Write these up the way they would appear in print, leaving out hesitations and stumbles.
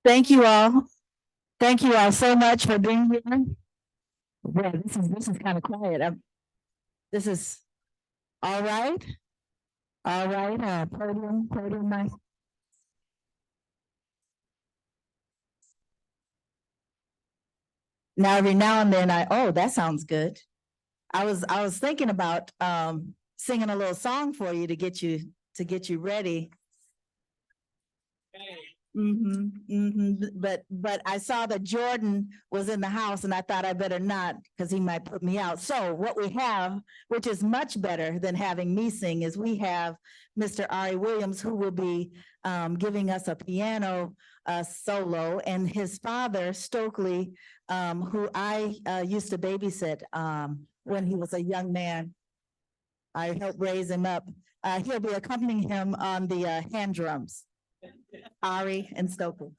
Thank you all. Thank you all so much for being here. Well, this is kind of quiet. This is all right. All right. Podium mic. Now every now and then that sounds good. I was thinking about singing a little song for you to get you ready. But I saw that Jordan was in the house and I thought I better not because he might put me out. So what we have, which is much better than having me sing, is we have Mr. Ari Williams, who will be giving us a piano solo, and his father, Stokely, who I used to babysit when he was a young man. I helped raise him up. He'll be accompanying him on the hand drums. Ari and Stokely.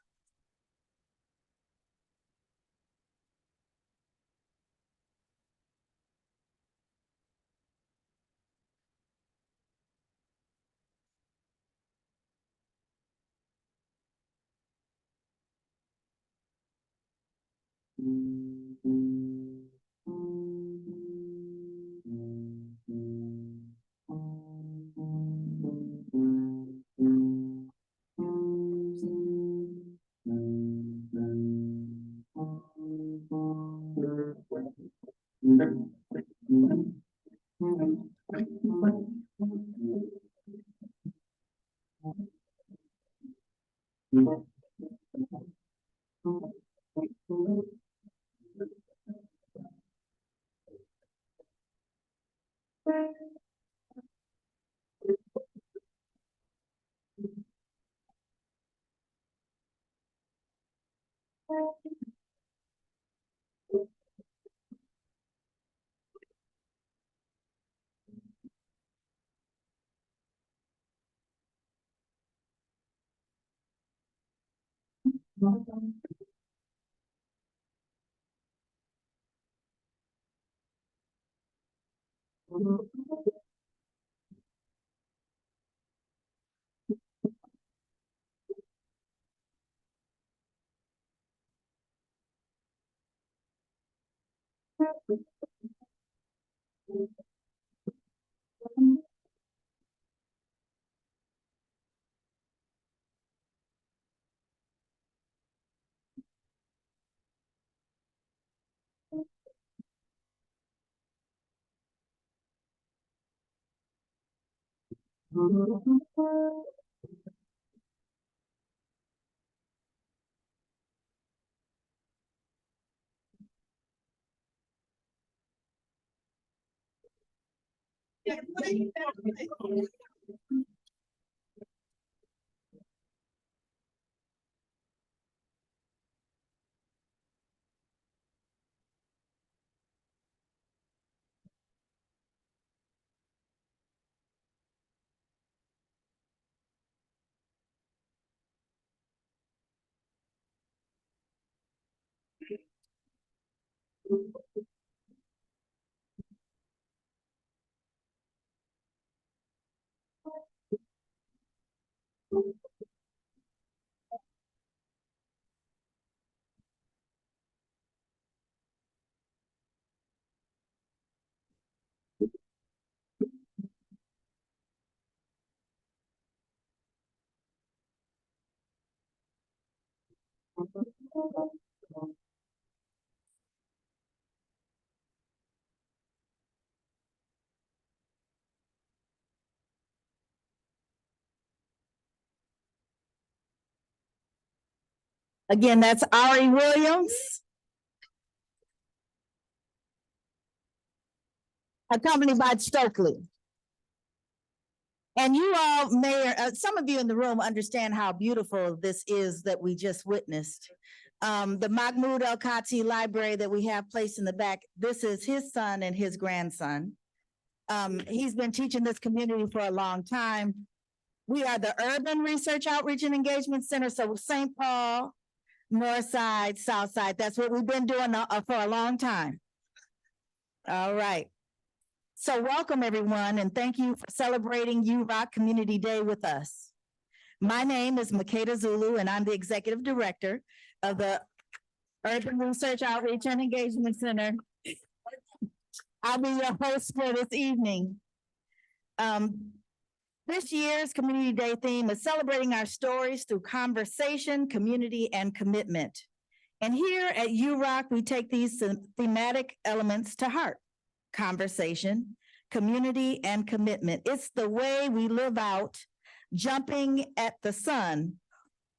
Again, that's Ari Williams, accompanied by Stokely. And you all may, some of you in the room understand how beautiful this is that we just witnessed. The Mahmoud El Khati library that we have placed in the back, this is his son and his grandson. He's been teaching this community for a long time. We are the Urban Research Outreach and Engagement Center, so St. Paul, North Side, South Side, that's what we've been doing for a long time. All right. So welcome everyone, and thank you for celebrating U Rock Community Day with us. My name is Makeda Zulu, and I'm the Executive Director of the Urban Research Outreach and Engagement Center. I'll be your host for this evening. This year's Community Day theme is celebrating our stories through conversation, community, and commitment. And here at UROC, we take these thematic elements to heart: conversation, community, and commitment. It's the way we live out jumping at the sun,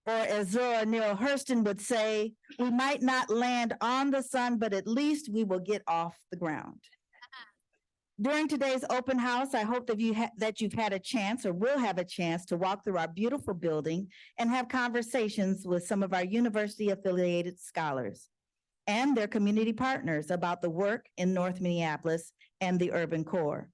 or as Zora Neale Hurston would say, we might not land on the sun, but at least we will get off the ground. During today's open house, I hope that you've had a chance or will have a chance to walk through our beautiful building and have conversations with some of our university-affiliated scholars and their community partners about the work in North Minneapolis and the urban core.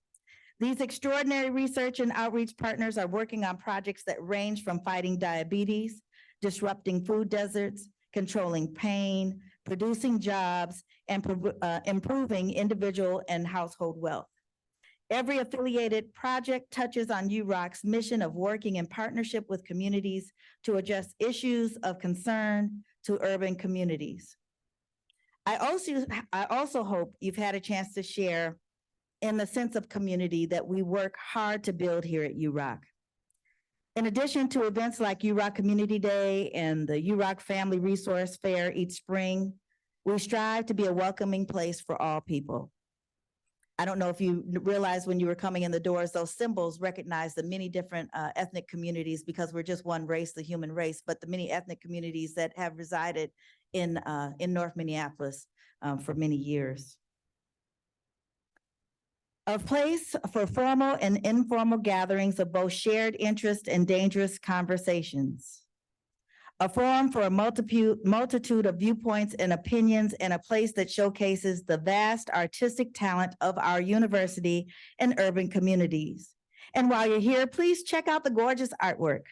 These extraordinary research and outreach partners are working on projects that range from fighting diabetes, disrupting food deserts, controlling pain, producing jobs, and improving individual and household wealth. Every affiliated project touches on UROC's mission of working in partnership with communities to address issues of concern to urban communities. I also hope you've had a chance to share in the sense of community that we work hard to build here at UROC. In addition to events like UROC Community Day and the UROC Family Resource Fair each spring, we strive to be a welcoming place for all people. I don't know if you realized when you were coming in the doors, those symbols recognize the many different ethnic communities, because we're just one race, the human race, but the many ethnic communities that have resided in North Minneapolis for many years. A place for formal and informal gatherings of both shared interest and dangerous conversations. A forum for a multitude of viewpoints and opinions, and a place that showcases the vast artistic talent of our university and urban communities. And while you're here, please check out the gorgeous artwork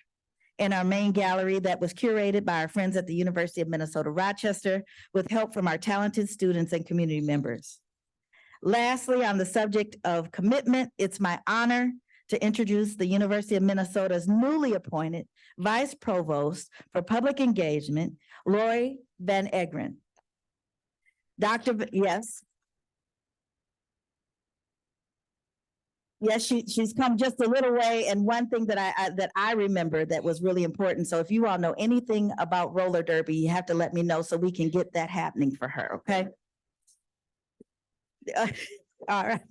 in our main gallery that was curated by our friends at the University of Minnesota Rochester with help from our talented students and community members. Lastly, on the subject of commitment, it's my honor to introduce the University of Minnesota's newly appointed Vice Provost for Public Engagement, Lori Van Egren. Yes, she's come just a little way, and one thing that I remember that was really important. So if you all know anything about roller derby, you have to let me know so we can get that happening for her, okay? All right.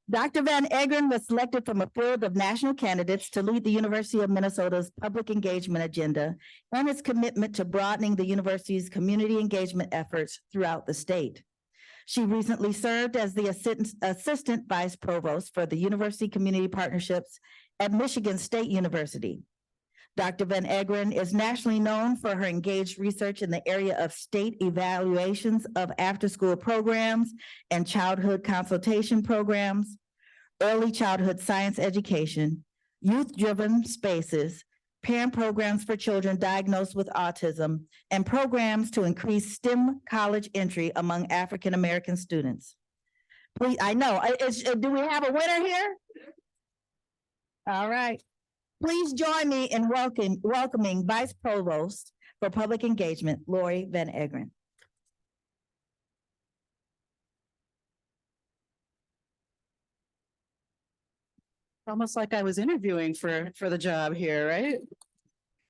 Dr. Van Egren was selected from a field of national candidates to lead the University of Minnesota's public engagement agenda and its commitment to broadening the university's community engagement efforts throughout the state. She recently served as the assistant vice provost for the University Community Partnerships at Michigan State University. Dr. Van Egren is nationally known for her engaged research in the area of state evaluations of after-school programs and childhood consultation programs, early childhood science education, youth-driven spaces, parent programs for children diagnosed with autism, and programs to increase STEM college entry among African-American students. Please, I know, do we have a winner here? All right. Please join me in welcoming Vice Provost for Public Engagement, Lori Van Egren. Almost like I was interviewing for the job here, right?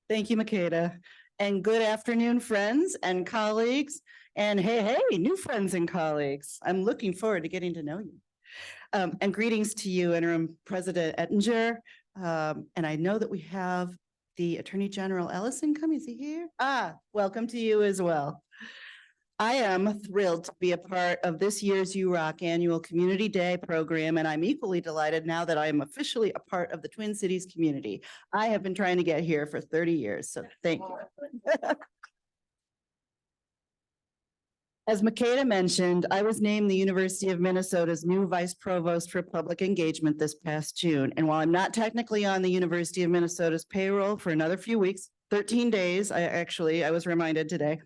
Thank you, Makeda. And good afternoon, friends and colleagues. And hey, new friends and colleagues. I'm looking forward to getting to know you. And greetings to you, Interim President Ettinger. And I know that we have the Attorney General Ellison coming. Is he here? Welcome to you as well. I am thrilled to be a part of this year's UROC Annual Community Day program, and I'm equally delighted now that I am officially a part of the Twin Cities community. I have been trying to get here for 30 years, so thank you. As Makeda mentioned, I was named the University of Minnesota's new Vice Provost for Public Engagement this past June. And while I'm not technically on the University of Minnesota's payroll for another few weeks, 13 days, I was reminded today,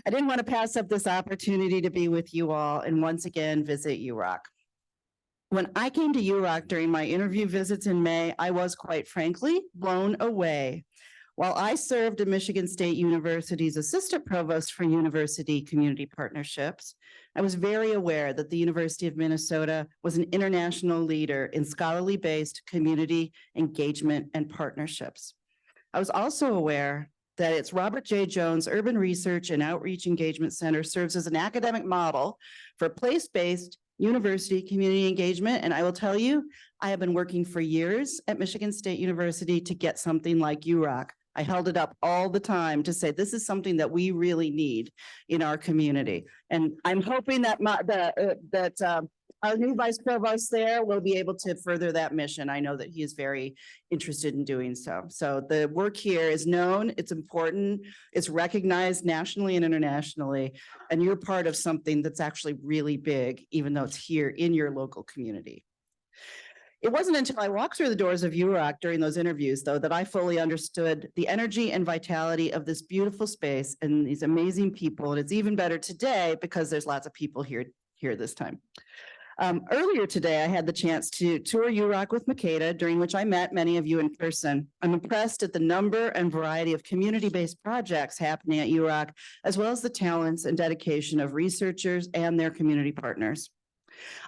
I didn't want to pass up this opportunity to be with you all and once again visit UROC. When I came to UROC during my interview visits in May, I was quite frankly blown away. While I served at Michigan State University's assistant provost for university community partnerships, I was very aware that the University of Minnesota was an international leader in scholarly-based community engagement and partnerships. I was also aware that its Robert J. Jones Urban Research and Outreach Engagement Center serves as an academic model for place-based university community engagement. And I will tell you, I have been working for years at Michigan State University to get something like UROC. I held it up all the time to say, this is something that we really need in our community. And I'm hoping that our new vice provost there will be able to further that mission. I know that he is very interested in doing so. So the work here is known, it's important, it's recognized nationally and internationally, and you're part of something that's actually really big, even though it's here in your local community. It wasn't until I walked through the doors of UROC during those interviews, though, that I fully understood the energy and vitality of this beautiful space and these amazing people. And it's even better today because there's lots of people here this time. Earlier today, I had the chance to tour UROC with Makeda, during which I met many of you in person. I'm impressed at the number and variety of community-based projects happening at UROC, as well as the talents and dedication of researchers and their community partners.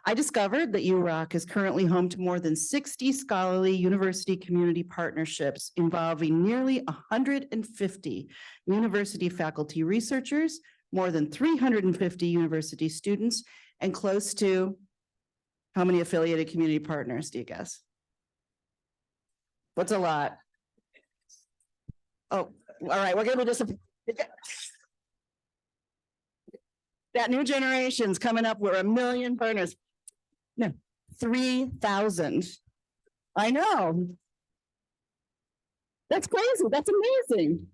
I discovered that UROC is currently home to more than 60 scholarly university community partnerships involving nearly 150 university faculty researchers, more than 350 university students, and close to how many affiliated community partners, do you guess? What's a lot? Oh, all right, we're gonna just. That new generation's coming up, we're 1 million partners. No, 3,000. I know. That's crazy, that's amazing.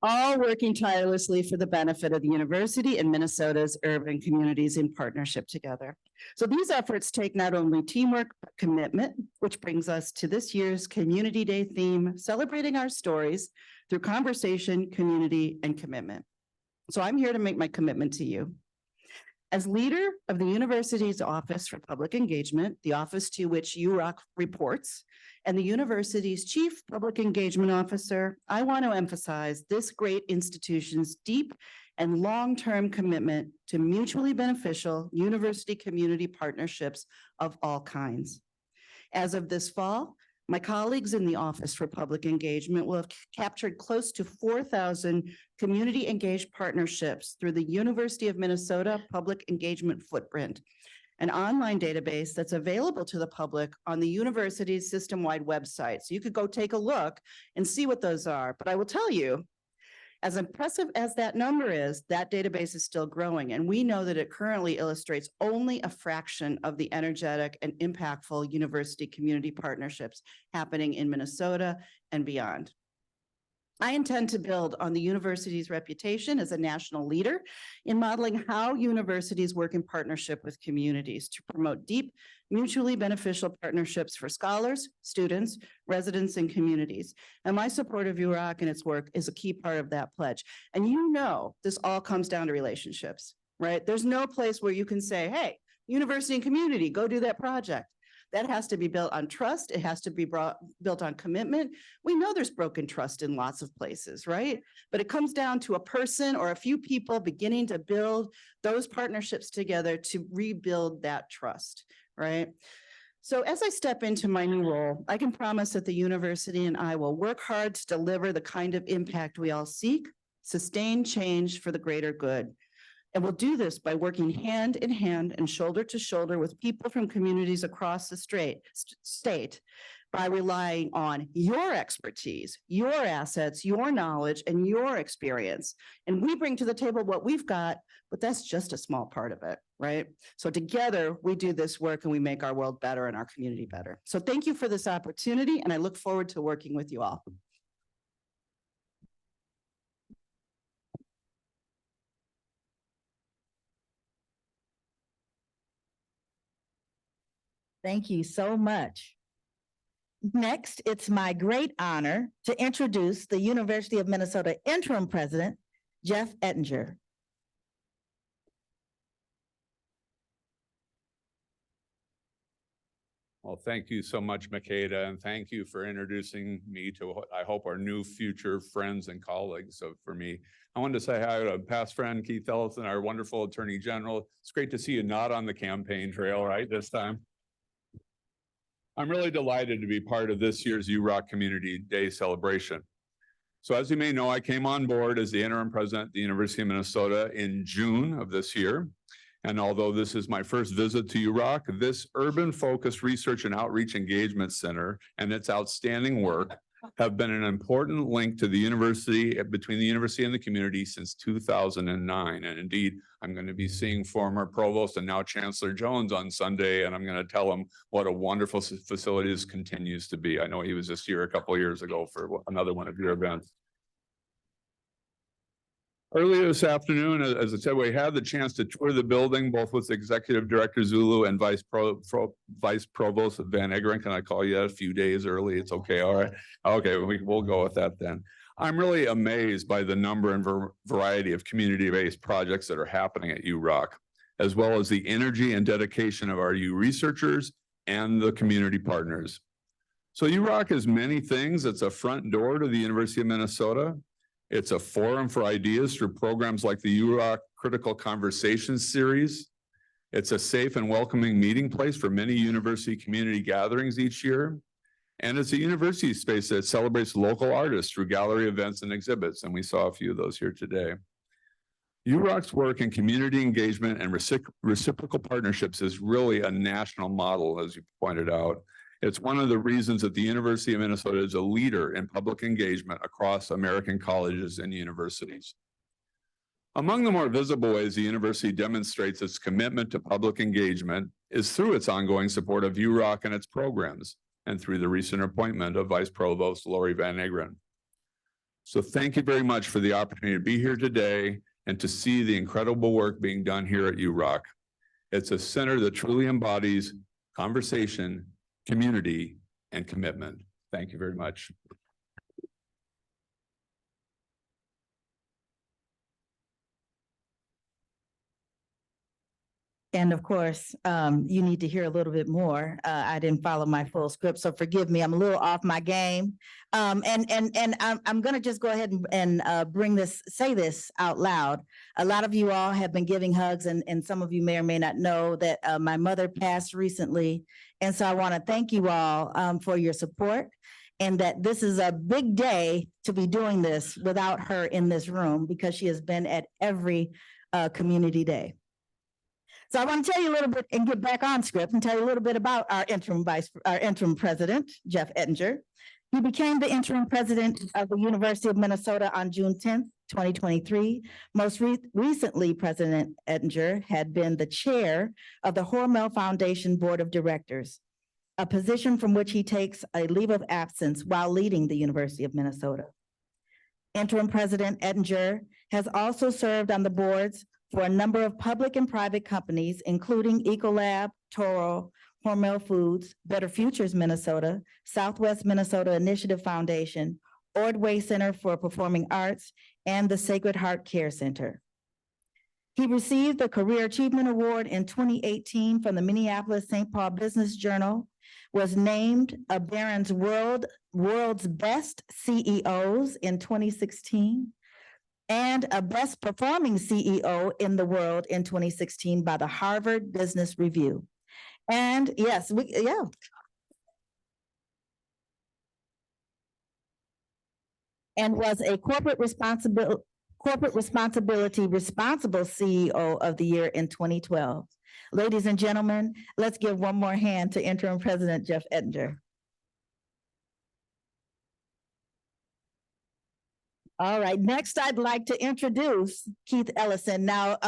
All working tirelessly for the benefit of the university and Minnesota's urban communities in partnership together. So these efforts take not only teamwork, but commitment, which brings us to this year's Community Day theme, celebrating our stories through conversation, community, and commitment. So I'm here to make my commitment to you. As leader of the university's Office for Public Engagement, the office to which UROC reports, and the university's Chief Public Engagement Officer, I want to emphasize this great institution's deep and long-term commitment to mutually beneficial university community partnerships of all kinds. As of this fall, my colleagues in the Office for Public Engagement will have captured close to 4,000 community engaged partnerships through the University of Minnesota Public Engagement Footprint, an online database that's available to the public on the university's system-wide website. So you could go take a look and see what those are. But I will tell you, as impressive as that number is, that database is still growing. And we know that it currently illustrates only a fraction of the energetic and impactful university community partnerships happening in Minnesota and beyond. I intend to build on the university's reputation as a national leader in modeling how universities work in partnership with communities to promote deep, mutually beneficial partnerships for scholars, students, residents, and communities. And my support of UROC and its work is a key part of that pledge. And you know, this all comes down to relationships, right? There's no place where you can say, hey, university and community, go do that project. That has to be built on trust. It has to be built on commitment. We know there's broken trust in lots of places, right? But it comes down to a person or a few people beginning to build those partnerships together to rebuild that trust, right? So as I step into my new role, I can promise that the university and I will work hard to deliver the kind of impact we all seek, sustain change for the greater good. And we'll do this by working hand in hand and shoulder to shoulder with people from communities across the state by relying on your expertise, your assets, your knowledge, and your experience. And we bring to the table what we've got, but that's just a small part of it, right? So together we do this work and we make our world better and our community better. So thank you for this opportunity, and I look forward to working with you all. Thank you so much. Next, it's my great honor to introduce the University of Minnesota Interim President, Jeff Ettinger. Well, thank you so much, Makeda, and thank you for introducing me to what I hope are new future friends and colleagues. So for me, I wanted to say hi to a past friend, Keith Ellison, our wonderful Attorney General. It's great to see you not on the campaign trail, right, this time. I'm really delighted to be part of this year's UROC Community Day celebration. So as you may know, I came on board as the interim president at the University of Minnesota in June of this year. And although this is my first visit to UROC, this urban focused research and outreach engagement center and its outstanding work have been an important link to the university, between the university and the community since 2009. And indeed, I'm going to be seeing former provost and now Chancellor Jones on Sunday, and I'm going to tell him what a wonderful facility this continues to be. I know he was just here a couple of years ago for another one of your events. Earlier this afternoon, as I said, we had the chance to tour the building, both with Executive Director Zulu and Vice Provost Van Eggeren. Can I call you a few days early? It's okay. All right. Okay, we'll go with that then. I'm really amazed by the number and variety of community-based projects that are happening at UROC, as well as the energy and dedication of our U researchers and the community partners. So UROC is many things. It's a front door to the University of Minnesota. It's a forum for ideas through programs like the UROC Critical Conversations series. It's a safe and welcoming meeting place for many university community gatherings each year. And it's a university space that celebrates local artists through gallery events and exhibits. And we saw a few of those here today. UROC's work in community engagement and reciprocal partnerships is really a national model, as you pointed out. It's one of the reasons that the University of Minnesota is a leader in public engagement across American colleges and universities. Among the more visible ways the university demonstrates its commitment to public engagement is through its ongoing support of UROC and its programs, and through the recent appointment of Vice Provost Lori Van Eggeren. So thank you very much for the opportunity to be here today and to see the incredible work being done here at UROC. It's a center that truly embodies conversation, community, and commitment. Thank you very much. And of course, you need to hear a little bit more. I didn't follow my full script, so forgive me. I'm a little off my game. And I'm going to just go ahead and say this out loud. A lot of you all have been giving hugs, and some of you may or may not know that my mother passed recently. And so I want to thank you all for your support, and that this is a big day to be doing this without her in this room, because she has been at every community day. So I want to tell you a little bit and get back on script and tell you a little bit about our interim president, Jeff Ettinger. He became the interim president of the University of Minnesota on June 10th, 2023. Most recently, President Ettinger had been the chair of the Hormel Foundation Board of Directors, a position from which he takes a leave of absence while leading the University of Minnesota. Interim President Ettinger has also served on the boards for a number of public and private companies, including Ecolab, Toro, Hormel Foods, Better Futures Minnesota, Southwest Minnesota Initiative Foundation, Ordway Center for Performing Arts, and the Sacred Heart Care Center. He received the Career Achievement Award in 2018 from the Minneapolis-St. Paul Business Journal, was named a Barron's World's Best CEOs in 2016, and a Best Performing CEO in the World in 2016 by the Harvard Business Review. And yes, and was a corporate responsible CEO of the year in 2012. Ladies and gentlemen, let's give one more hand to Interim President Jeff Ettinger. All right, next I'd like to introduce Keith Ellison. Now,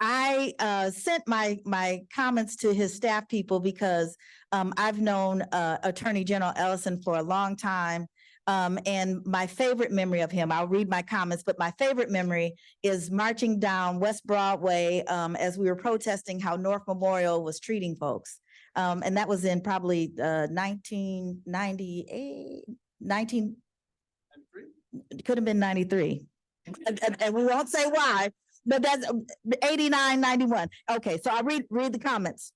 I sent my comments to his staff people because I've known Attorney General Ellison for a long time. And my favorite memory of him, I'll read my comments, but my favorite memory is marching down West Broadway as we were protesting how North Memorial was treating folks. And that was in probably 1998, it could have been 93. And we won't say why, but that's 89, 91. Okay, so I'll read the comments.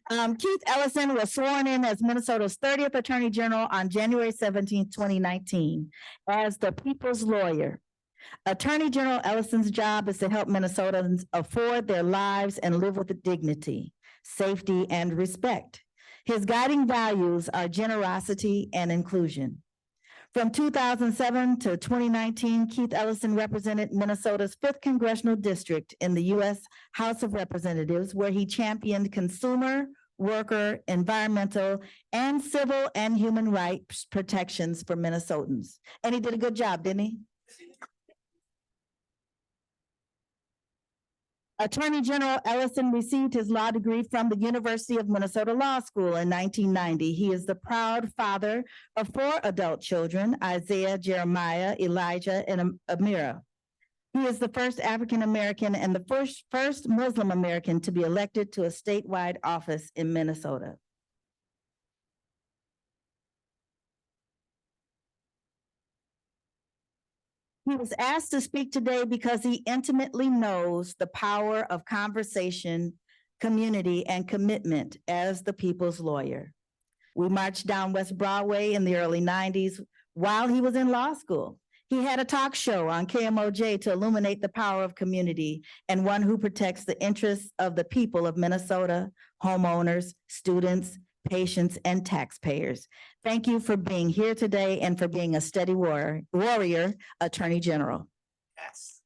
Keith Ellison was sworn in as Minnesota's 30th Attorney General on January 17, 2019, as the people's lawyer. Attorney General Ellison's job is to help Minnesotans afford their lives and live with dignity, safety, and respect. His guiding values are generosity and inclusion. From 2007 to 2019, Keith Ellison represented Minnesota's 5th Congressional District in the U.S. House of Representatives, where he championed consumer, worker, environmental, and civil and human rights protections for Minnesotans. And he did a good job, didn't he? Attorney General Ellison received his law degree from the University of Minnesota Law School in 1990. He is the proud father of 4 adult children, Isaiah, Jeremiah, Elijah, and Amira. He is the first African-American and the first Muslim American to be elected to a statewide office in Minnesota. He was asked to speak today because he intimately knows the power of conversation, community, and commitment as the people's lawyer. We marched down West Broadway in the early 90s while he was in law school. He had a talk show on KMOJ to illuminate the power of community and one who protects the interests of the people of Minnesota, homeowners, students, patients, and taxpayers. Thank you for being here today and for being a steady warrior, Attorney General. Yes.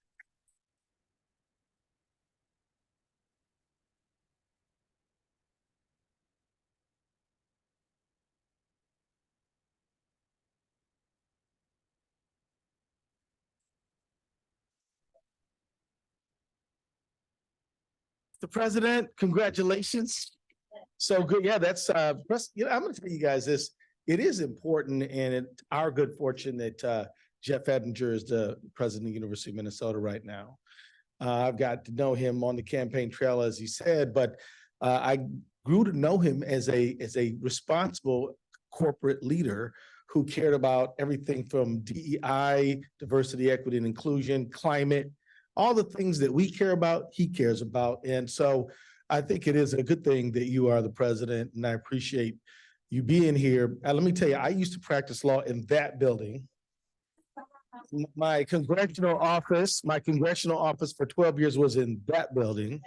Mr. President, congratulations. So good. Yeah, that's I'm gonna tell you guys this. It is important and it's our good fortune that Jeff Ettinger is the president of the University of Minnesota right now. I've got to know him on the campaign trail, as he said, but I grew to know him as a responsible corporate leader who cared about everything from DEI, diversity, equity, and inclusion, climate, all the things that we care about, he cares about. And so I think it is a good thing that you are the president, and I appreciate you being here. Let me tell you, I used to practice law in that building. My congressional office for 12 years was in that building.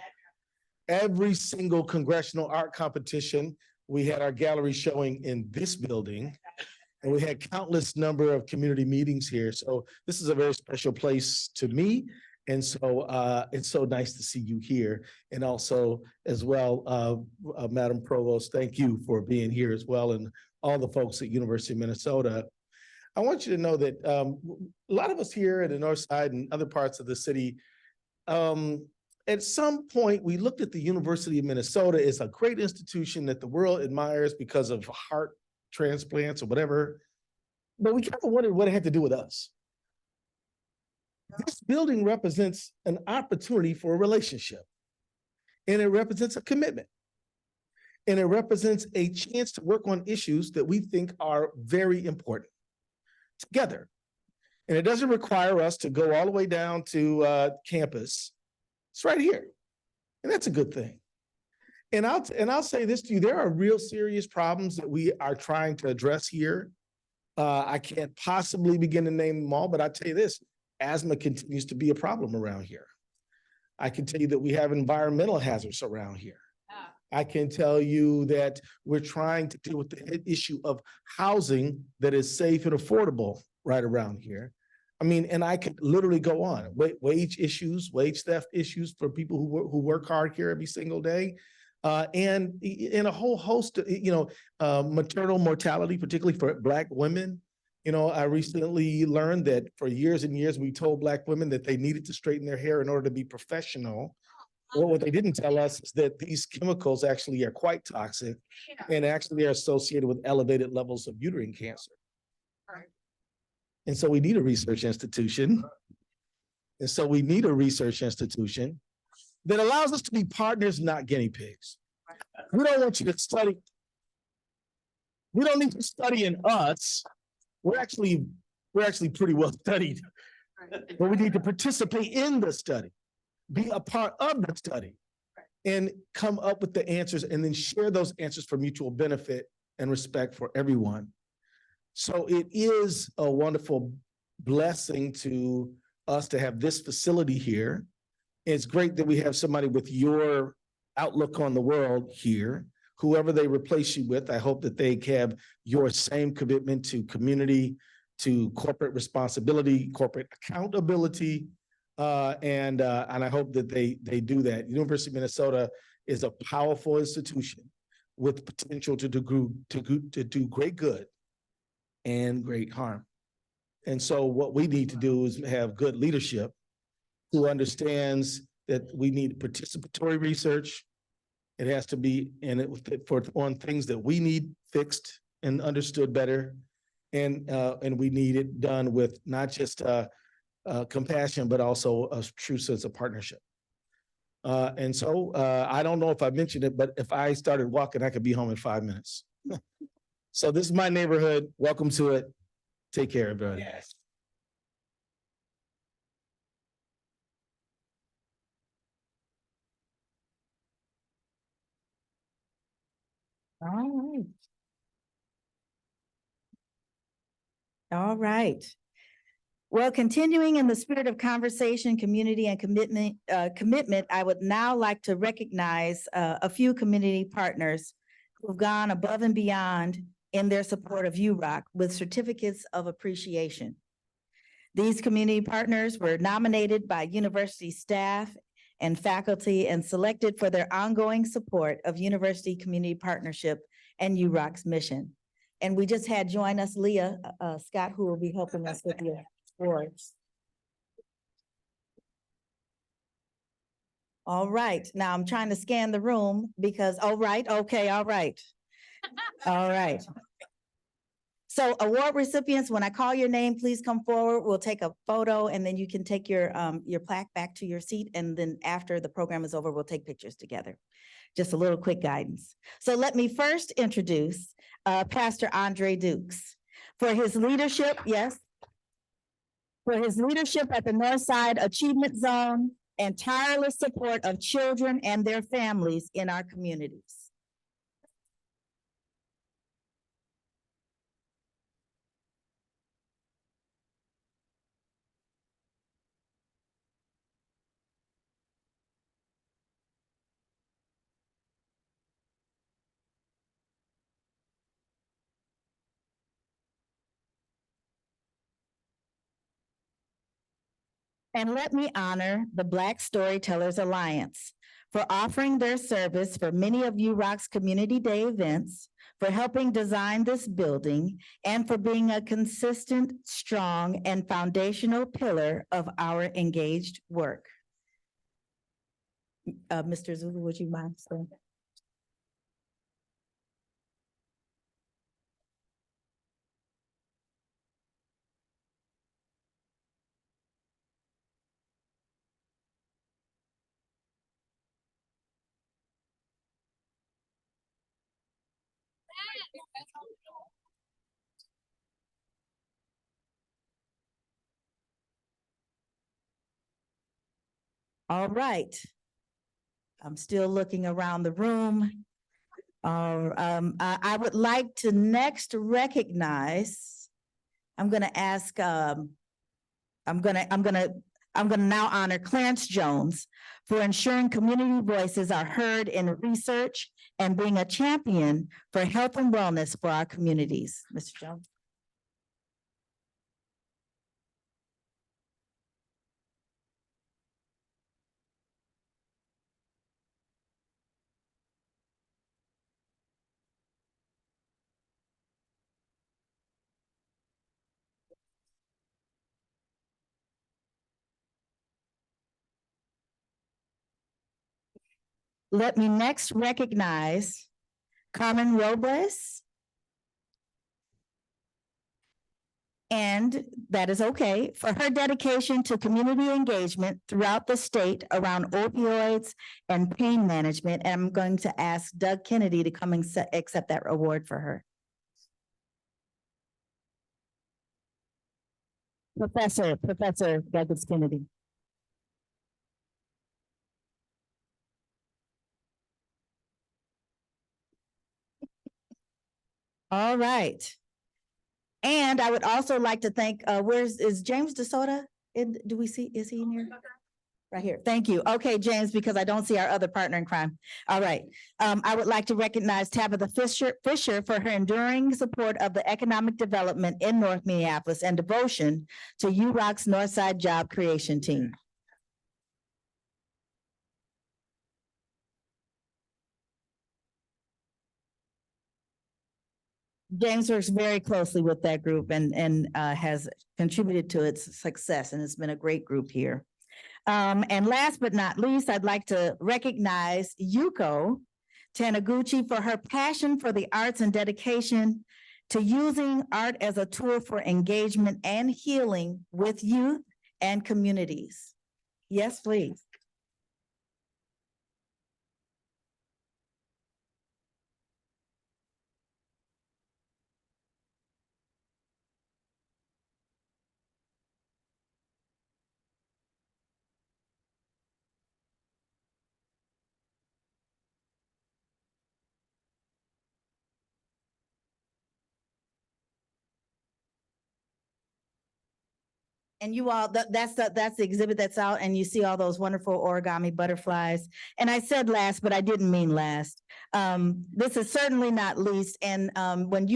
Every single congressional art competition, we had our gallery showing in this building. And we had countless number of community meetings here. So this is a very special place to me. And so it's so nice to see you here. And also as well, Madam Provost, thank you for being here as well. And all the folks at University of Minnesota. I want you to know that a lot of us here in the North Side and other parts of the city, at some point we looked at the University of Minnesota as a great institution that the world admires because of heart transplants or whatever. But we kind of wondered what it had to do with us. This building represents an opportunity for a relationship, and it represents a commitment, and it represents a chance to work on issues that we think are very important together. And it doesn't require us to go all the way down to campus. It's right here, and that's a good thing. And I'll say this to you, there are real serious problems that we are trying to address here. I can't possibly begin to name them all, but I'll tell you this, asthma continues to be a problem around here. I can tell you that we have environmental hazards around here. I can tell you that we're trying to deal with the issue of housing that is safe and affordable right around here. I mean, and I could literally go on. Wage issues, wage theft issues for people who work hard here every single day. And in a whole host of, maternal mortality, particularly for Black women. You know, I recently learned that for years and years, we told Black women that they needed to straighten their hair in order to be professional. Well, what they didn't tell us is that these chemicals actually are quite toxic and actually are associated with elevated levels of uterine cancer. And so we need a research institution. And so we need a research institution that allows us to be partners, not guinea pigs. We don't want you to study. We don't need to study in us. We're actually pretty well studied, but we need to participate in the study, be a part of the study, and come up with the answers and then share those answers for mutual benefit and respect for everyone. So it is a wonderful blessing to us to have this facility here. It's great that we have somebody with your outlook on the world here. Whoever they replace you with, I hope that they have your same commitment to community, to corporate responsibility, corporate accountability, and I hope that they do that. University of Minnesota is a powerful institution with potential to do great good and great harm. And so what we need to do is have good leadership who understands that we need participatory research. It has to be on things that we need fixed and understood better. And we need it done with not just compassion, but also a true sense of partnership. And so I don't know if I mentioned it, but if I started walking, I could be home in 5 minutes. So this is my neighborhood. Welcome to it. Take care, everybody. Yes. All right. All right. Well, continuing in the spirit of conversation, community, and commitment, I would now like to recognize a few community partners who've gone above and beyond in their support of UROC with certificates of appreciation. These community partners were nominated by university staff and faculty and selected for their ongoing support of university community partnership and UROC's mission. And we just had join us Leah Scott, who will be helping us with your awards. All right, now I'm trying to scan the room because, all right, okay, all right. All right. So award recipients, when I call your name, please come forward. We'll take a photo and then you can take your plaque back to your seat. And then after the program is over, we'll take pictures together. Just a little quick guidance. So let me first introduce Pastor Andre Dukes for his leadership, yes, for his leadership at the Northside Achievement Zone and tireless support of children and their families in our communities. And let me honor the Black Storytellers Alliance for offering their service for many of UROC's Community Day events, for helping design this building, and for being a consistent, strong, and foundational pillar of our engaged work. Mr. Zulu, would you mind saying? All right. I'm still looking around the room. I would like to next recognize, I'm gonna ask, I'm gonna now honor Clarence Jones for ensuring community voices are heard in research and being a champion for health and wellness for our communities. Mr. Jones. Let me next recognize Carmen Robles. And that is okay, for her dedication to community engagement throughout the state around opioids and pain management. And I'm going to ask Doug Kennedy to come and accept that award for her. Professor Douglas Kennedy. All right. And I would also like to thank, is James DeSoto? Do we see, is he in here? Right here. Thank you. Okay, James, because I don't see our other partner in crime. All right. I would like to recognize Tabitha Fisher for her enduring support of the economic development in North Minneapolis and devotion to UROC's Northside Job Creation Team. James works very closely with that group and has contributed to its success, and it's been a great group here. And last but not least, I'd like to recognize Yuko Taniguchi for her passion for the arts and dedication to using art as a tool for engagement and healing with youth and communities. Yes, please. And you all, that's the exhibit that's out, and you see all those wonderful origami butterflies. And I said last, but I didn't mean last. This is certainly not least. And when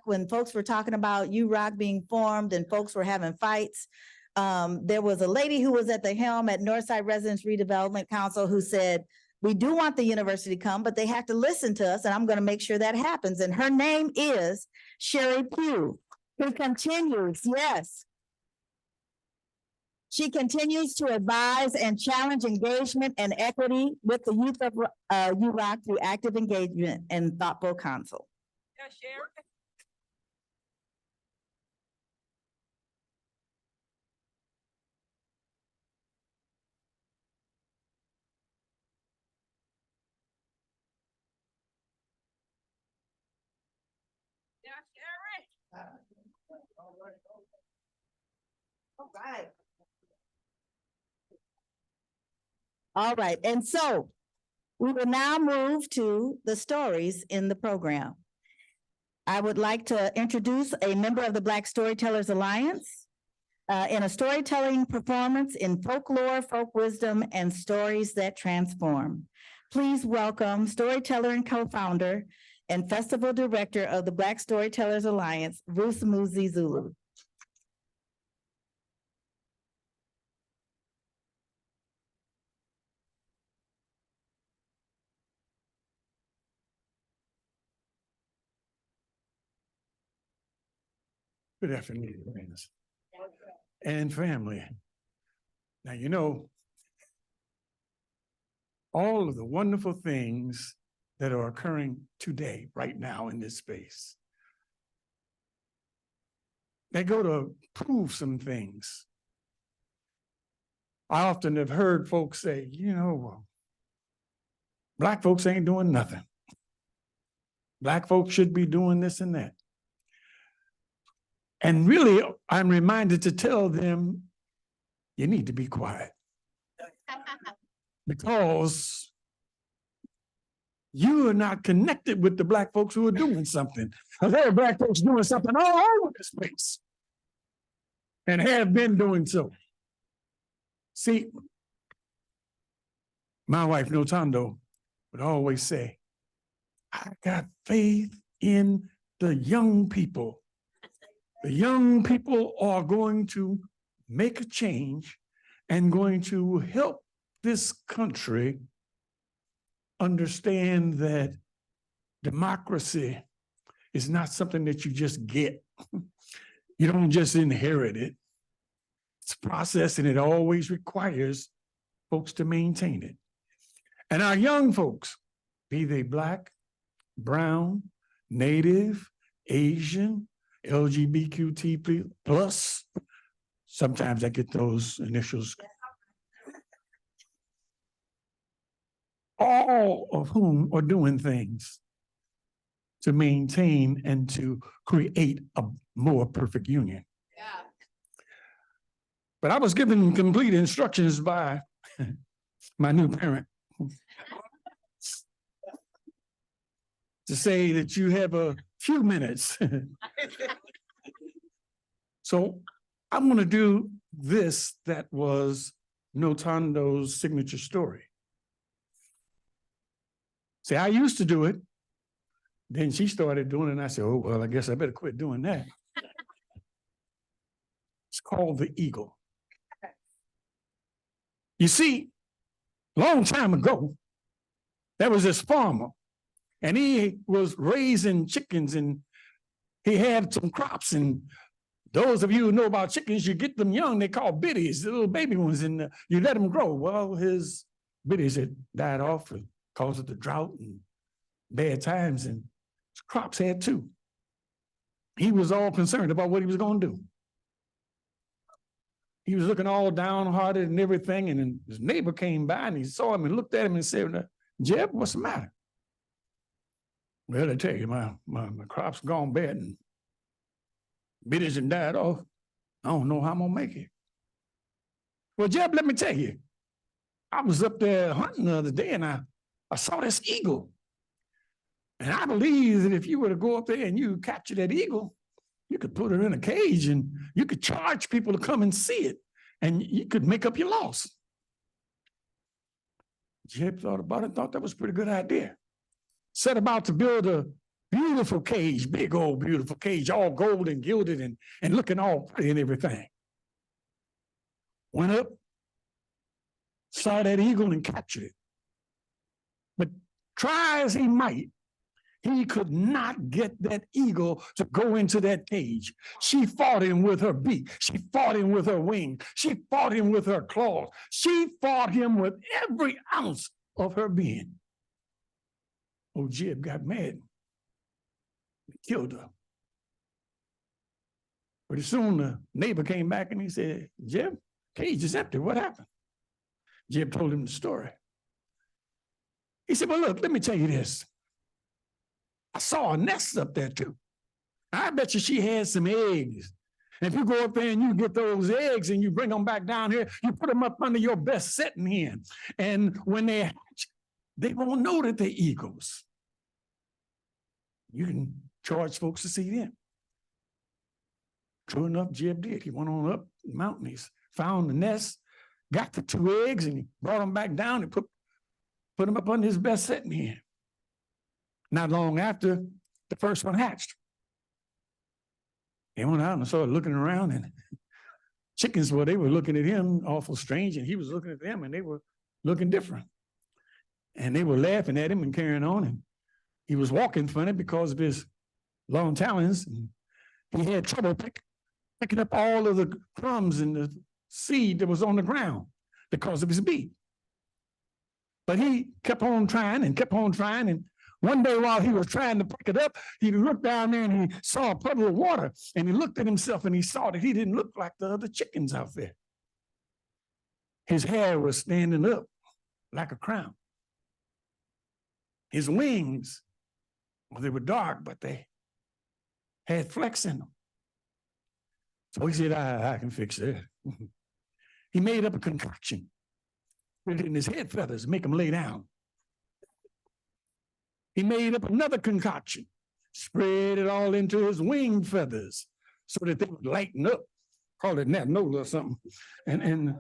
when folks were talking about UROC being formed and folks were having fights, there was a lady who was at the helm at Northside Residents Redevelopment Council who said, we do want the university to come, but they have to listen to us, and I'm going to make sure that happens. And her name is Sherry Pugh, who continues, yes. She continues to advise and challenge engagement and equity with the youth of UROC through active engagement and thoughtful counsel. Yeah, Sharon. Yeah, Sharon. All right. All right, and so we will now move to the stories in the program. I would like to introduce a member of the Black Storytellers Alliance in a storytelling performance in folklore, folk wisdom, and stories that transform. Please welcome storyteller and co-founder and festival director of the Black Storytellers Alliance, Ruth Muzi Zulu. Good afternoon, friends and family. Now, you know, all of the wonderful things that are occurring today, right now in this space, they go to prove some things. I often have heard folks say, you know, Black folks ain't doing nothing. Black folks should be doing this and that. And really, I'm reminded to tell them, you need to be quiet. Because you are not connected with the Black folks who are doing something. Because there are Black folks doing something all over this place and have been doing so. See, my wife, Notando, would always say, I got faith in the young people. The young people are going to make a change and going to help this country understand that democracy is not something that you just get. You don't just inherit it. It's a process, and it always requires folks to maintain it. And our young folks, be they Black, brown, Native, Asian, LGBTQ plus, sometimes I get those initials, all of whom are doing things to maintain and to create a more perfect union. Yeah. But I was given complete instructions by my new parent to say that you have a few minutes. So I'm gonna do this that was Notando's signature story. See, I used to do it. Then she started doing it and I said, oh, well, I guess I better quit doing that. It's called the Eagle. You see, long time ago, there was this farmer and he was raising chickens and he had some crops, and those of you who know about chickens, you get them young, they call biddies, the little baby ones, and you let them grow. Well, his biddies had died off because of the drought and bad times, and his crops had too. He was all concerned about what he was going to do. He was looking all downhearted and everything, and then his neighbor came by and he saw him and looked at him and said, Jeb, what's the matter? Well, I tell you, my crop's gone bad and biddies and died off. I don't know how I'm gonna make it. Well, Jeb, let me tell you, I was up there hunting the other day and I saw this eagle. And I believe that if you were to go up there and you capture that eagle, you could put it in a cage and you could charge people to come and see it, and you could make up your loss. Jeb thought about it, thought that was a pretty good idea. Set about to build a beautiful cage, big old beautiful cage, all gold and gilded and looking all pretty and everything. Went up, saw that eagle and captured it. But try as he might, he could not get that eagle to go into that cage. She fought him with her beak. She fought him with her wing. She fought him with her claws. She fought him with every ounce of her being. Oh, Jeb got mad. He killed her. Pretty soon the neighbor came back and he said, Jeb, cage is empty. What happened? Jeb told him the story. He said, well, look, let me tell you this. I saw a nest up there too. I bet you she had some eggs. And if you go up there and you get those eggs and you bring them back down here, you put them up under your best setting hen. And when they hatch, they won't know that they're eagles. You can charge folks to see them. True enough, Jeb did. He went on up the mountain. He found the nest, got the 2 eggs, and he brought them back down and put them up under his best setting hen. Not long after, the first one hatched. He went out and started looking around, and chickens, well, they were looking at him awful strange, and he was looking at them, and they were looking different. And they were laughing at him and carrying on, and he was walking funny because of his long talons, and he had trouble picking up all of the crumbs and the seed that was on the ground because of his beak. But he kept on trying, and one day while he was trying to pick it up, he looked down there and he saw a puddle of water, and he looked at himself and he saw that he didn't look like the other chickens out there. His hair was standing up like a crown. His wings, well, they were dark, but they had flecks in them. So he said, I can fix that. He made up a concoction, put it in his head feathers, make them lay down. He made up another concoction, spread it all into his wing feathers so that they would lighten up, call it Natanola or something, and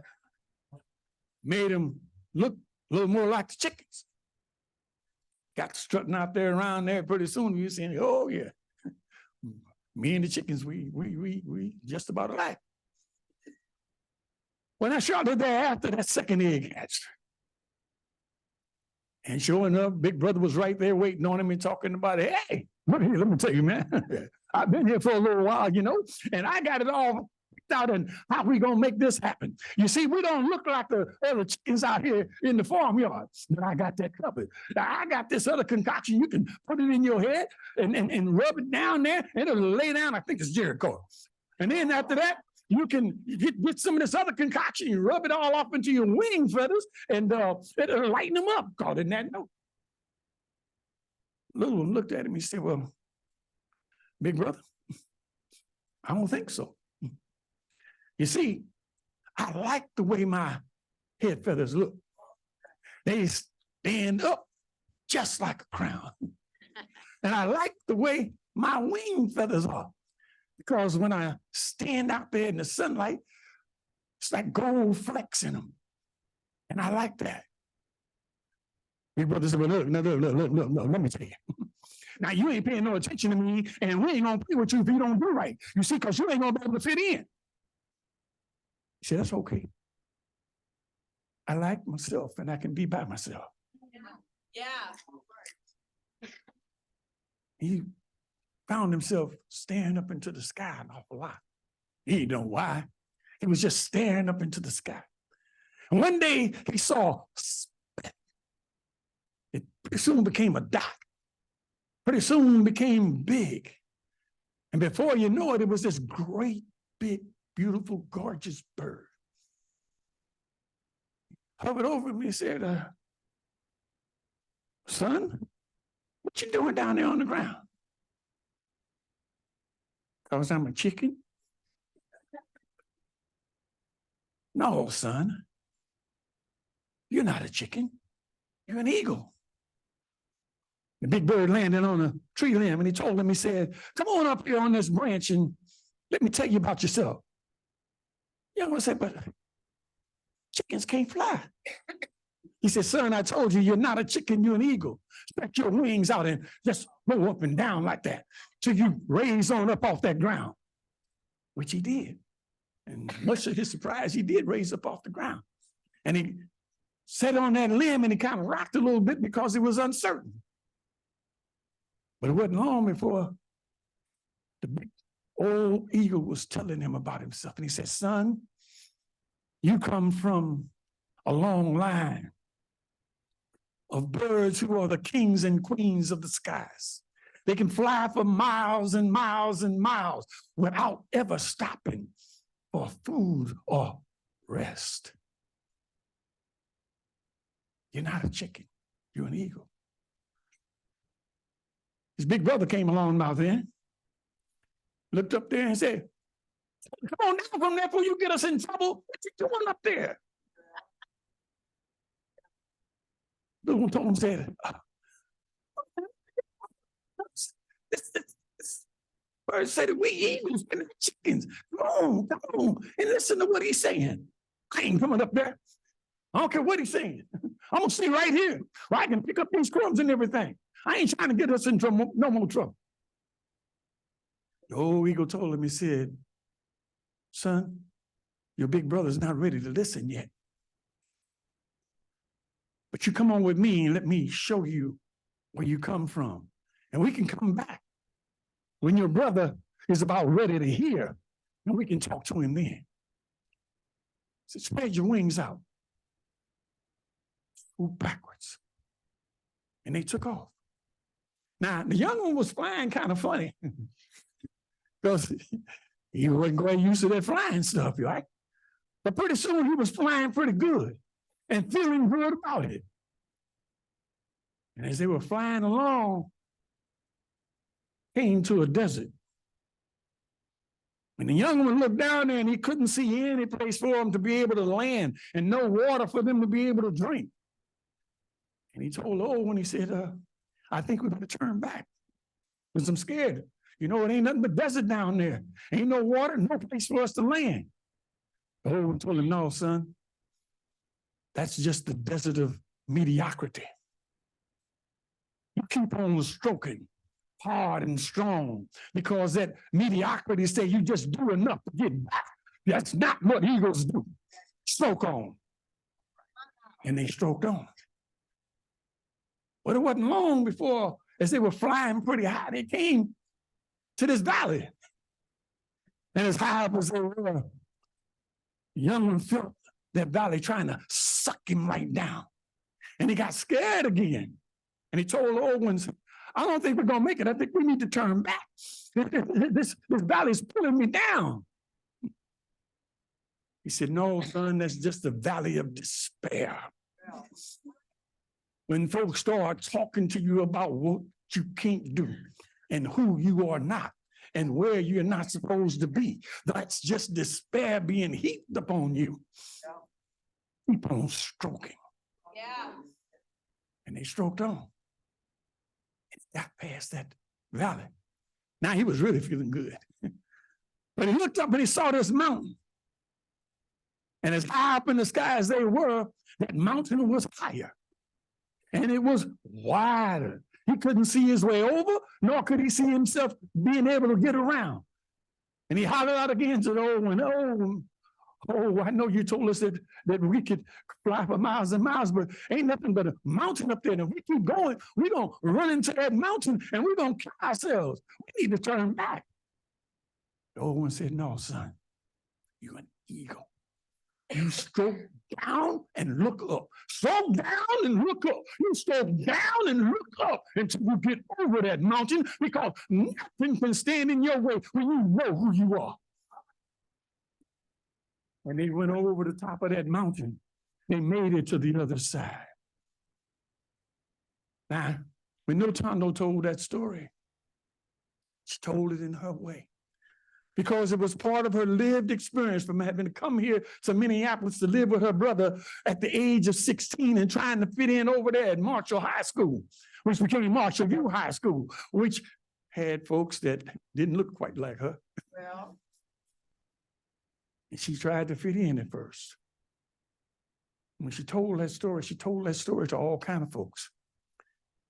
made them look a little more like the chickens. Got strutting out there around there pretty soon. You saying, oh yeah, me and the chickens, we just about alike. When I shortly thereafter, that second egg hatched. And sure enough, Big Brother was right there waiting on him and talking about it. Hey, look here, let me tell you, man. I've been here for a little while, and I got it all picked out and how we gonna make this happen. You see, we don't look like the other chickens out here in the farmyard, but I got that covered. Now, I got this other concoction. You can put it in your head and rub it down there, and it'll lay down. I think it's Jericho. And then after that, you can get some of this other concoction, you rub it all off into your wing feathers, and it'll lighten them up. Called it that note. Little one looked at him. He said, well, Big Brother, I don't think so. You see, I like the way my head feathers look. They stand up just like a crown. And I like the way my wing feathers off. Because when I stand out there in the sunlight, it's like gold flecks in them. And I like that. Your brother said, well, look, let me tell you. Now you ain't paying no attention to me, and we ain't gonna play with you if you don't do right. You see, because you ain't gonna be able to fit in. He said, that's okay. I like myself and I can be by myself. Yeah. He found himself staring up into the sky an awful lot. He didn't know why. He was just staring up into the sky. And one day he saw a speck. It pretty soon became a dot. Pretty soon became big. And before you know it, it was this great, big, beautiful, gorgeous bird. Hovered over me and said, son, what you doing down there on the ground? Because I'm a chicken? No, son. You're not a chicken. You're an eagle. The big bird landed on a tree limb and he told him, he said, come on up here on this branch and let me tell you about yourself. Young one said, but chickens can't fly. He said, son, I told you, you're not a chicken, you're an eagle. Stretch your wings out and just go up and down like that till you raise on up off that ground, which he did. And much to his surprise, he did raise up off the ground. And he sat on that limb and he kind of rocked a little bit because it was uncertain. But it wasn't long before the big old eagle was telling him about himself. And he said, son, you come from a long line of birds who are the kings and queens of the skies. They can fly for miles and miles and miles without ever stopping for food or rest. You're not a chicken, you're an eagle. His big brother came along now then, looked up there and said, come on down from there before you get us in trouble. What you doing up there? Little one told him, said, this bird said that we eagles and chickens. Come on, and listen to what he's saying. I ain't coming up there. I don't care what he's saying. I'm gonna stay right here where I can pick up these crumbs and everything. I ain't trying to get us in trouble, no more trouble. The old eagle told him, he said, son, your big brother's not ready to listen yet. But you come on with me and let me show you where you come from. And we can come back when your brother is about ready to hear, and we can talk to him then. So spread your wings out. Move backwards. And they took off. Now, the young one was flying kind of funny because he wasn't quite used to that flying stuff, right? But pretty soon he was flying pretty good and feeling good about it. And as they were flying along, came to a desert. And the young one looked down there and he couldn't see any place for them to be able to land and no water for them to be able to drink. And he told the old one, he said, I think we better turn back because I'm scared. You know, it ain't nothing but desert down there. Ain't no water, no place for us to land. The old one told him, no, son, that's just the desert of mediocrity. You keep on stroking hard and strong because that mediocrity say you just do enough to get back. That's not what eagles do. Stroke on. And they stroked on. But it wasn't long before, as they were flying pretty high, they came to this valley. And as high up as they were, the young one felt that valley trying to suck him right down. And he got scared again. And he told the old ones, I don't think we're going to make it. I think we need to turn back. This valley is pulling me down. He said, no, son, that's just the valley of despair. When folks start talking to you about what you can't do and who you are not and where you're not supposed to be, that's just despair being heaped upon you. Keep on stroking. Yeah. And they stroked on. And got past that valley. Now he was really feeling good. But he looked up and he saw this mountain. And as high up in the sky as they were, that mountain was higher. And it was wider. He couldn't see his way over, nor could he see himself being able to get around. And he hollered out again to the old one, oh, I know you told us that we could fly for miles and miles, but ain't nothing but a mountain up there. And if we keep going, we're going to run into that mountain and we're going to kill ourselves. We need to turn back. The old one said, no, son, you're an eagle. You stroke down and look up. Stroke down and look up. You stroke down and look up until you get over that mountain, because nothing can stand in your way when you know who you are. When they went over the top of that mountain, they made it to the other side. Now, when Notondo told that story, she told it in her way, because it was part of her lived experience from having to come here to Minneapolis to live with her brother at the age of 16 and trying to fit in over there at Marshall High School, which became Marshall U High School, which had folks that didn't look quite like her. Well, And she tried to fit in at first. When she told that story to all kind of folks,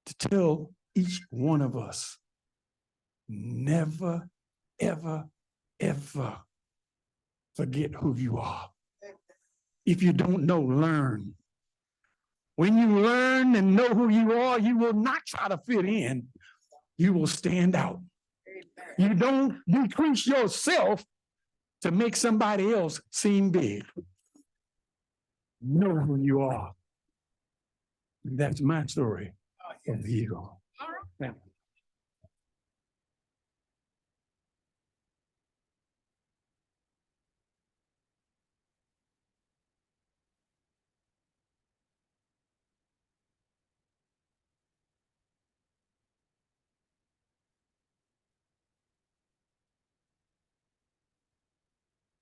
to tell each one of us, never, ever, ever forget who you are. If you don't know, learn. When you learn and know who you are, you will not try to fit in. You will stand out. You don't decrease yourself to make somebody else seem big. Know who you are. And that's my story of the eagle. Now,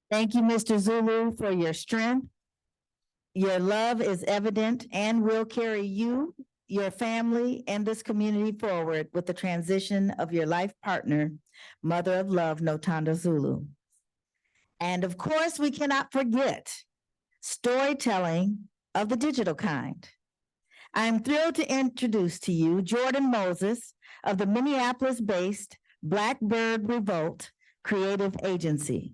Thank you, Mr. Zulu, for your strength. Your love is evident and will carry you, your family, and this community forward with the transition of your life partner, Mother of Love, Notondo Zulu. And of course, we cannot forget storytelling of the digital kind. I'm thrilled to introduce to you Jordan Moses of the Minneapolis-based Blackbird Revolt Creative Agency.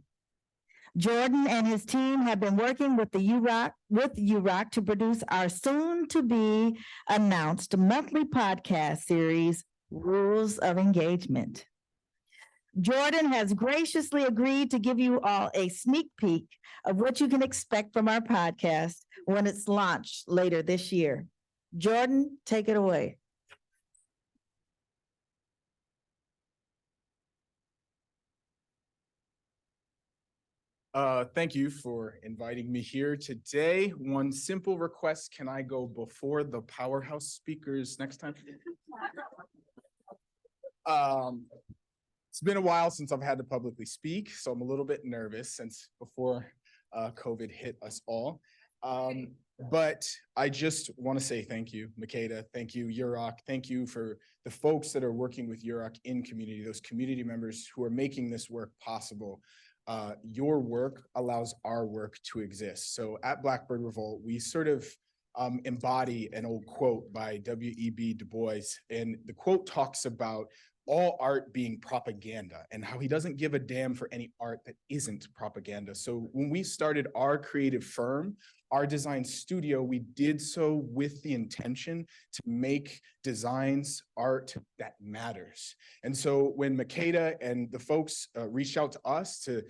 Jordan and his team have been working with UROC to produce our soon-to-be announced monthly podcast series, Rules of Engagement. Jordan has graciously agreed to give you all a sneak peek of what you can expect from our podcast when it's launched later this year. Jordan, take it away. Thank you for inviting me here today. One simple request, can I go before the powerhouse speakers next time? It's been a while since I've had to publicly speak, so I'm a little bit nervous since before COVID hit us all. But I just want to say thank you, Makeda. Thank you, UROC. Thank you for the folks that are working with UROC in community, those community members who are making this work possible. Your work allows our work to exist. So at Blackbird Revolt, we sort of embody an old quote by W.E.B. Du Bois. And the quote talks about all art being propaganda and how he doesn't give a damn for any art that isn't propaganda. So when we started our creative firm, our design studio, we did so with the intention to make designs, art that matters. And so when Makeda and the folks reached out to us to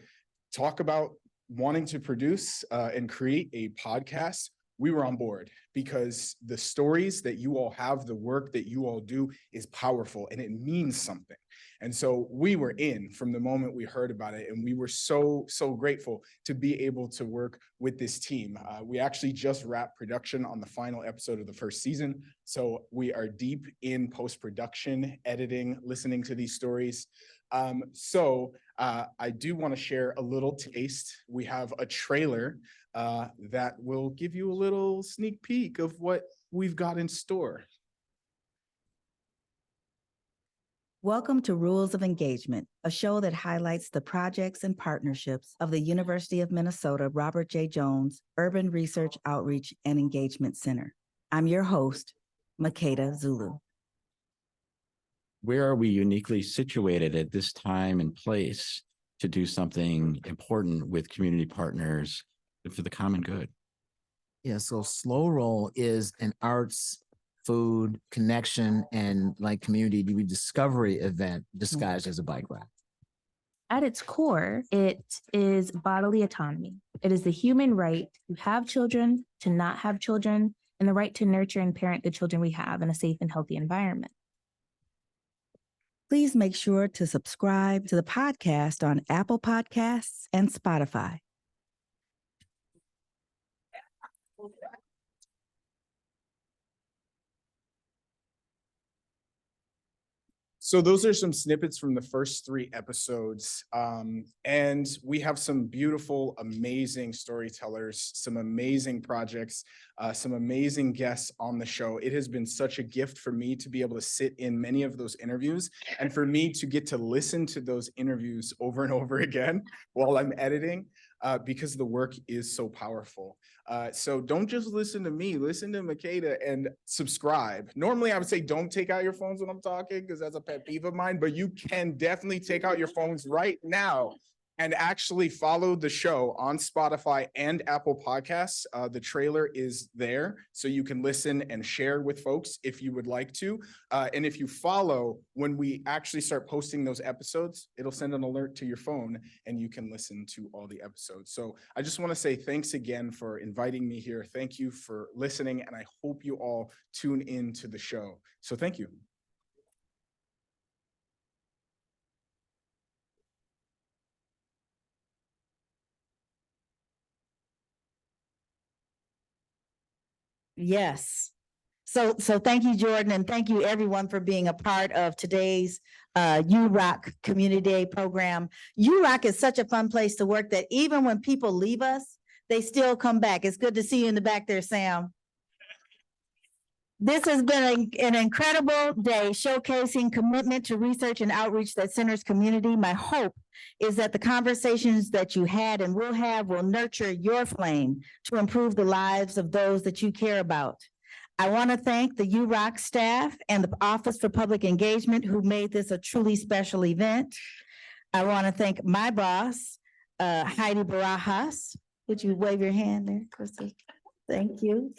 talk about wanting to produce and create a podcast, we were on board because the stories that you all have, the work that you all do is powerful and it means something. And so we were in from the moment we heard about it, and we were so grateful to be able to work with this team. We actually just wrapped production on the final episode of the first season. So we are deep in post-production, editing, listening to these stories. I do want to share a little taste. We have a trailer that will give you a little sneak peek of what we've got in store. Welcome to Rules of Engagement, a show that highlights the projects and partnerships of the University of Minnesota Robert J. Jones Urban Research Outreach and Engagement Center. I'm your host, Makeda Zulu. Where are we uniquely situated at this time and place to do something important with community partners for the common good? Yeah, so Slow Roll is an arts, food, connection, and like community rediscovery event disguised as a bike ride. At its core, it is bodily autonomy. It is the human right to have children, to not have children, and the right to nurture and parent the children we have in a safe and healthy environment. Please make sure to subscribe to the podcast on Apple Podcasts and Spotify. So those are some snippets from the first 3 episodes. And we have some beautiful, amazing storytellers, some amazing projects, some amazing guests on the show. It has been such a gift for me to be able to sit in many of those interviews and for me to get to listen to those interviews over and over again while I'm editing, because the work is so powerful. So don't just listen to me, listen to Makeda and subscribe. Normally I would say don't take out your phones when I'm talking because that's a pet peeve of mine, but you can definitely take out your phones right now and actually follow the show on Spotify and Apple Podcasts. The trailer is there, so you can listen and share with folks if you would like to. And if you follow, when we actually start posting those episodes, it'll send an alert to your phone and you can listen to all the episodes. So I just want to say thanks again for inviting me here. Thank you for listening, and I hope you all tune in to the show. So thank you. Yes. So thank you, Jordan, and thank you everyone for being a part of today's UROC Community Day program. UROC is such a fun place to work that even when people leave us, they still come back. It's good to see you in the back there, Sam. This has been an incredible day showcasing commitment to research and outreach that centers community. My hope is that the conversations that you had and will have will nurture your flame to improve the lives of those that you care about. I want to thank the UROC staff and the Office for Public Engagement who made this a truly special event. I want to thank my boss, Heidi Barajas. Would you wave your hand there, Krista? Thank you.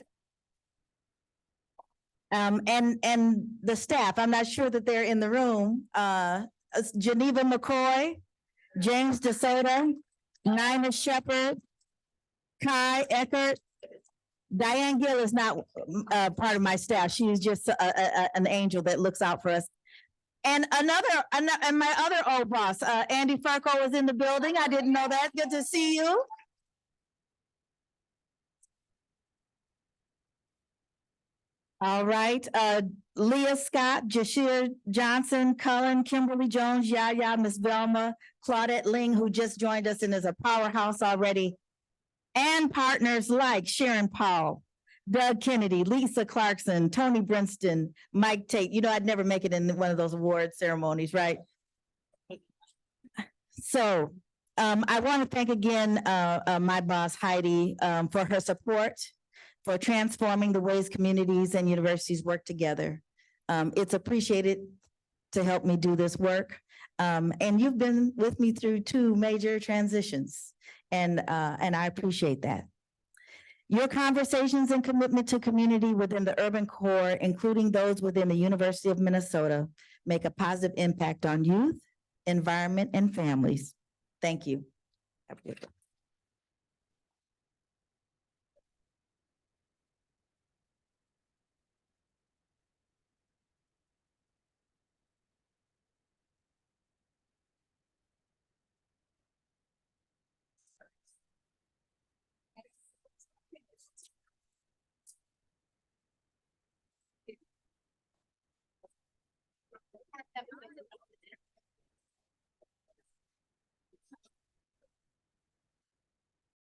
And the staff, I'm not sure that they're in the room. Geneva McCoy, James DeSoto, Nina Shepherd, Kai Eckert. Diane Gill is not part of my staff. She is just an angel that looks out for us. And and my other old boss, Andy Farco, is in the building. I didn't know that. Good to see you. All right, Leah Scott, Jashir Johnson, Cullen, Kimberly Jones, Yaya, Miss Velma, Claudette Ling, who just joined us and is a powerhouse already, and partners like Sharon Paul, Doug Kennedy, Lisa Clarkson, Tony Brinston, Mike Tate. You know, I'd never make it in one of those award ceremonies, right? So I want to thank again my boss, Heidi, for her support, for transforming the ways communities and universities work together. It's appreciated to help me do this work. And you've been with me through 2 major transitions, and I appreciate that. Your conversations and commitment to community within the urban core, including those within the University of Minnesota, make a positive impact on youth, environment, and families. Thank you. Have a good one.